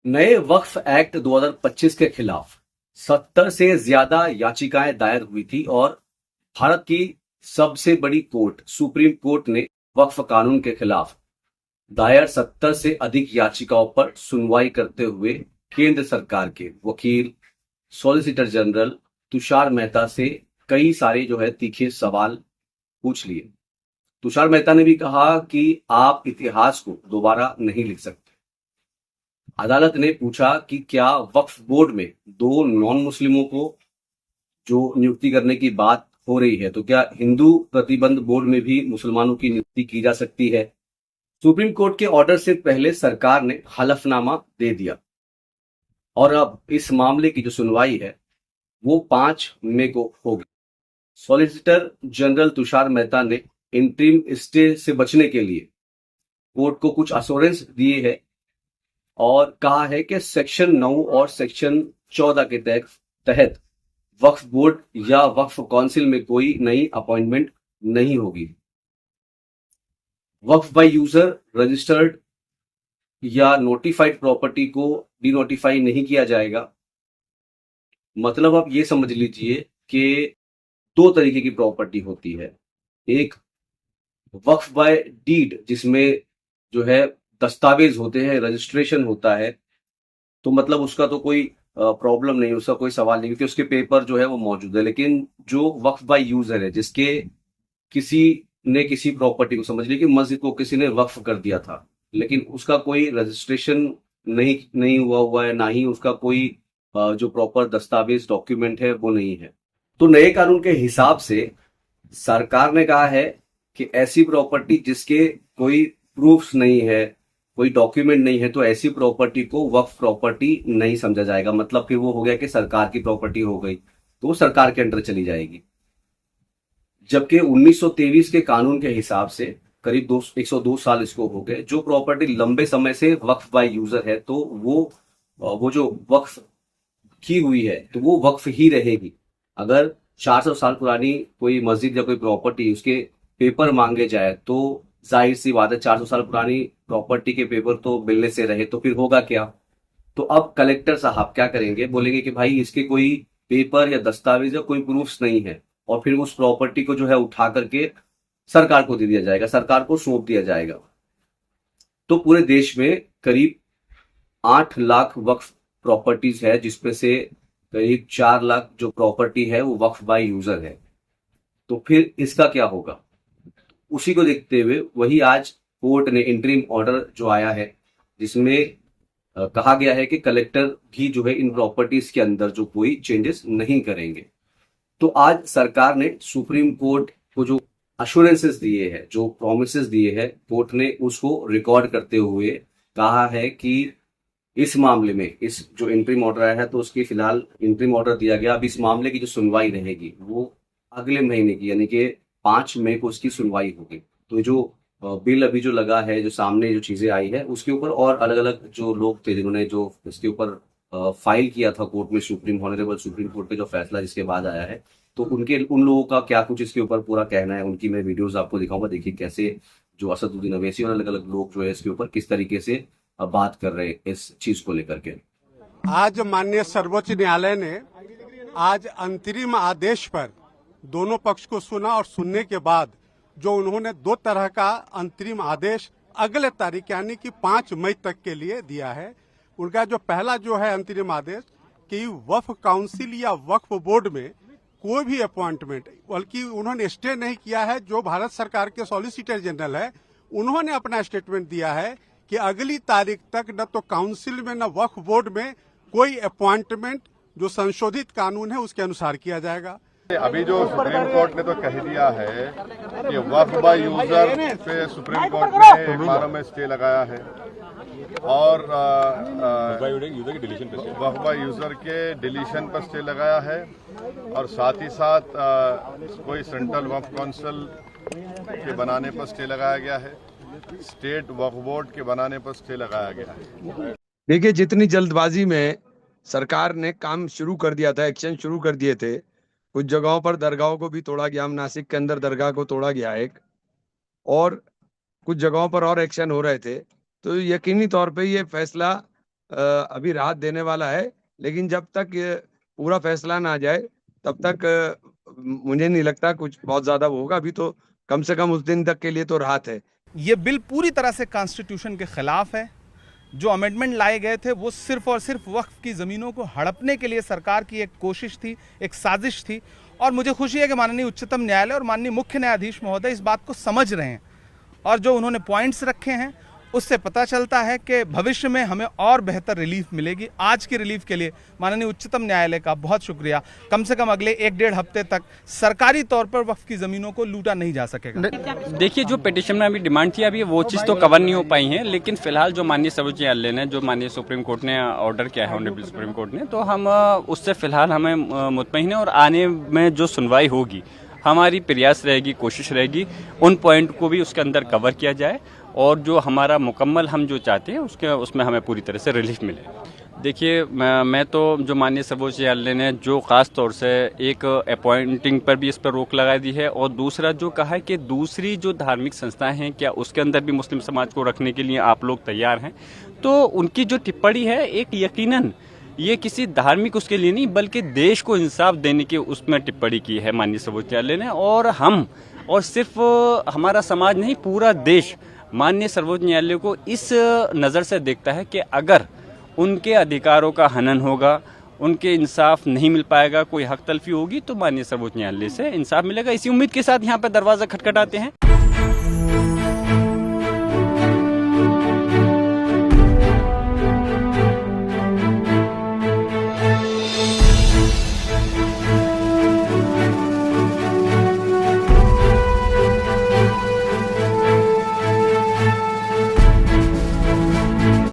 नए वक्फ एक्ट 2025 के खिलाफ 70 से ज्यादा याचिकाएं दायर हुई थी और भारत की सबसे बड़ी कोर्ट सुप्रीम कोर्ट ने वक्फ कानून के खिलाफ दायर 70 से अधिक याचिकाओं पर सुनवाई करते हुए केंद्र सरकार के वकील सॉलिसिटर जनरल तुषार मेहता से कई सारे तीखे सवाल पूछ लिए। तुषार मेहता ने भी कहा कि आप इतिहास को दोबारा नहीं लिख सकते। अदालत ने पूछा कि क्या वक्फ बोर्ड में दो नॉन मुस्लिमों को जो नियुक्ति करने की बात हो रही है, तो क्या हिंदू प्रतिबंध बोर्ड में भी मुसलमानों की नियुक्ति की जा सकती है। सुप्रीम कोर्ट के ऑर्डर से पहले सरकार ने हलफनामा दे दिया और अब इस मामले की जो सुनवाई है वो 5 मई को होगी। सॉलिसिटर जनरल तुषार मेहता ने इंटरिम स्टे से बचने के लिए कोर्ट को कुछ अश्योरेंस दिए हैं और कहा है कि सेक्शन 9 और सेक्शन 14 के तहत वक्फ बोर्ड या वक्फ काउंसिल में कोई नई अपॉइंटमेंट नहीं होगी। वक्फ बाय यूजर रजिस्टर्ड या नोटिफाइड प्रॉपर्टी को डिनोटिफाई नहीं किया जाएगा। मतलब आप ये समझ लीजिए कि दो तरीके की प्रॉपर्टी होती है। एक वक्फ बाय डीड जिसमें जो है दस्तावेज होते हैं, रजिस्ट्रेशन होता है, तो मतलब उसका तो कोई प्रॉब्लम नहीं, उसका कोई सवाल नहीं क्योंकि उसके पेपर जो है वो मौजूद है। लेकिन जो वक्फ बाय यूजर है, जिसके किसी ने किसी प्रॉपर्टी को, समझ लीजिए कि मस्जिद को किसी ने वक्फ कर दिया था लेकिन उसका कोई रजिस्ट्रेशन नहीं हुआ है, ना ही उसका कोई जो प्रॉपर दस्तावेज डॉक्यूमेंट है वो नहीं है। तो नए कानून के हिसाब से सरकार ने कहा है कि ऐसी प्रॉपर्टी जिसके कोई प्रूफ्स नहीं है, कोई डॉक्यूमेंट नहीं है, तो ऐसी प्रॉपर्टी को वक्फ प्रॉपर्टी नहीं समझा जाएगा। मतलब फिर वो हो गया कि सरकार की प्रॉपर्टी हो गई, तो वो सरकार के अंडर चली जाएगी। जबकि 1923 के कानून के हिसाब से करीब 102 साल इसको हो गए, जो प्रॉपर्टी लंबे समय से वक्फ बाय यूजर है तो वो जो वक्फ की हुई है तो वो वक्फ ही रहेगी। अगर 400 साल पुरानी कोई मस्जिद या कोई प्रॉपर्टी उसके पेपर मांगे जाए तो जाहिर सी बात है 400 साल पुरानी प्रॉपर्टी के पेपर तो मिलने से रहे, तो फिर होगा क्या। तो अब कलेक्टर साहब क्या करेंगे, बोलेंगे कि भाई इसके कोई पेपर या दस्तावेज या कोई प्रूफ्स नहीं है, और फिर उस प्रॉपर्टी को जो है उठा करके सरकार को दे दिया जाएगा, सरकार को सौंप दिया जाएगा। तो पूरे देश में करीब 8 लाख वक्फ प्रॉपर्टीज है, जिसमें से करीब 4 लाख जो प्रॉपर्टी है वो वक्फ बाय यूजर है। तो फिर इसका क्या होगा, उसी को देखते हुए वही आज कोर्ट ने इंटरिम ऑर्डर जो आया है जिसमें कहा गया है कि कलेक्टर भी जो है इन प्रॉपर्टीज के अंदर जो कोई चेंजेस नहीं करेंगे। तो आज सरकार ने सुप्रीम कोर्ट को जो अश्योरेंसेस दिए हैं, जो प्रोमिसेस दिए हैं, कोर्ट ने उसको रिकॉर्ड करते हुए कहा है कि इस मामले में इस जो इंटरिम ऑर्डर आया है तो उसकी फिलहाल इंटरिम ऑर्डर दिया गया। अब इस मामले की जो सुनवाई रहेगी वो अगले महीने की यानी कि 5 मई को उसकी सुनवाई होगी। तो जो बिल अभी जो लगा है, जो सामने जो चीजें आई है उसके ऊपर और अलग अलग जो लोग थे जिन्होंने जो इसके ऊपर फाइल किया था कोर्ट में, ऑनरेबल सुप्रीम कोर्ट का जो फैसला जिसके बाद आया है, तो उन लोगों का क्या कुछ इसके ऊपर पूरा कहना है, उनकी मैं वीडियोस आपको दिखाऊंगा। देखिए कैसे जो असदुद्दीन अवैसी और अलग अलग लोग जो है इसके ऊपर किस तरीके से बात कर रहे हैं इस चीज को लेकर के। आज माननीय सर्वोच्च न्यायालय ने आज अंतरिम आदेश पर दोनों पक्ष को सुना और सुनने के बाद जो उन्होंने 2 तरह का अंतरिम आदेश अगले तारीख यानी कि 5 मई तक के लिए दिया है। उनका जो पहला जो है अंतरिम आदेश कि वक्फ काउंसिल या वक्फ बोर्ड में कोई भी अपॉइंटमेंट, बल्कि उन्होंने स्टे नहीं किया है। जो भारत सरकार के सॉलिसिटर जनरल है उन्होंने अपना स्टेटमेंट दिया है कि अगली तारीख तक न तो काउंसिल में न वक्फ बोर्ड में कोई अपॉइंटमेंट जो संशोधित कानून है उसके अनुसार किया जाएगा। अभी जो सुप्रीम कोर्ट ने तो कह दिया है कि वक्फ बाय यूजर पे सुप्रीम कोर्ट ने 12 में स्टे लगाया है और वक्फ बाय यूजर के डिलीशन पर स्टे लगाया है और साथ ही साथ कोई सेंट्रल वक्फ काउंसिल के बनाने पर स्टे लगाया गया है, स्टेट वक्फ बोर्ड के बनाने पर स्टे लगाया गया है। देखिए, जितनी जल्दबाजी में सरकार ने काम शुरू कर दिया था, एक्शन शुरू कर दिए थे, कुछ जगहों पर दरगाहों को भी तोड़ा गया। नासिक के अंदर दरगाह को तोड़ा गया एक, और कुछ जगहों पर और एक्शन हो रहे थे। तो यकीनी तौर पे ये फैसला अभी राहत देने वाला है, लेकिन जब तक ये पूरा फैसला ना आ जाए तब तक मुझे नहीं लगता कुछ बहुत ज्यादा वो होगा। अभी तो कम से कम उस दिन तक के लिए तो राहत है। ये बिल पूरी तरह से कॉन्स्टिट्यूशन के खिलाफ है। जो अमेंडमेंट लाए गए थे वो सिर्फ और सिर्फ वक्फ की ज़मीनों को हड़पने के लिए सरकार की एक कोशिश थी, एक साजिश थी। और मुझे खुशी है कि माननीय उच्चतम न्यायालय और माननीय मुख्य न्यायाधीश महोदय इस बात को समझ रहे हैं, और जो उन्होंने पॉइंट्स रखे हैं उससे पता चलता है कि भविष्य में हमें और बेहतर रिलीफ मिलेगी। आज की रिलीफ के लिए माननीय उच्चतम न्यायालय का बहुत शुक्रिया। कम से कम अगले 1-1.5 हफ्ते तक सरकारी तौर पर वक्फ की ज़मीनों को लूटा नहीं जा सकेगा। देखिए, जो पिटीशन में अभी डिमांड थी अभी वो चीज़ तो कवर नहीं हो पाई है, लेकिन फिलहाल जो माननीय सर्वोच्च न्यायालय ने, जो माननीय सुप्रीम कोर्ट ने ऑर्डर किया है, ऑनरेबल सुप्रीम कोर्ट ने, तो हम उससे फिलहाल हमें मुतमईन है। और आने में जो सुनवाई होगी हमारी प्रयास रहेगी, कोशिश रहेगी उन पॉइंट को भी उसके अंदर कवर किया जाए, और जो हमारा मुकम्मल हम जो चाहते हैं उसमें हमें पूरी तरह से रिलीफ मिले। देखिए, मैं तो जो माननीय सर्वोच्च न्यायालय ने जो ख़ास तौर से एक अपॉइंटिंग पर भी इस पर रोक लगा दी है, और दूसरा जो कहा है कि दूसरी जो धार्मिक संस्थाएं हैं क्या उसके अंदर भी मुस्लिम समाज को रखने के लिए आप लोग तैयार हैं, तो उनकी जो टिप्पणी है एक यकीनन ये किसी धार्मिक उसके लिए नहीं बल्कि देश को इंसाफ देने की उसमें टिप्पणी की है माननीय सर्वोच्च न्यायालय ने। और सिर्फ हमारा समाज नहीं, पूरा देश माननीय सर्वोच्च न्यायालय को इस नज़र से देखता है कि अगर उनके अधिकारों का हनन होगा, उनके इंसाफ नहीं मिल पाएगा, कोई हक तलफी होगी, तो माननीय सर्वोच्च न्यायालय से इंसाफ मिलेगा। इसी उम्मीद के साथ यहाँ पर दरवाज़ा खटखटाते हैं।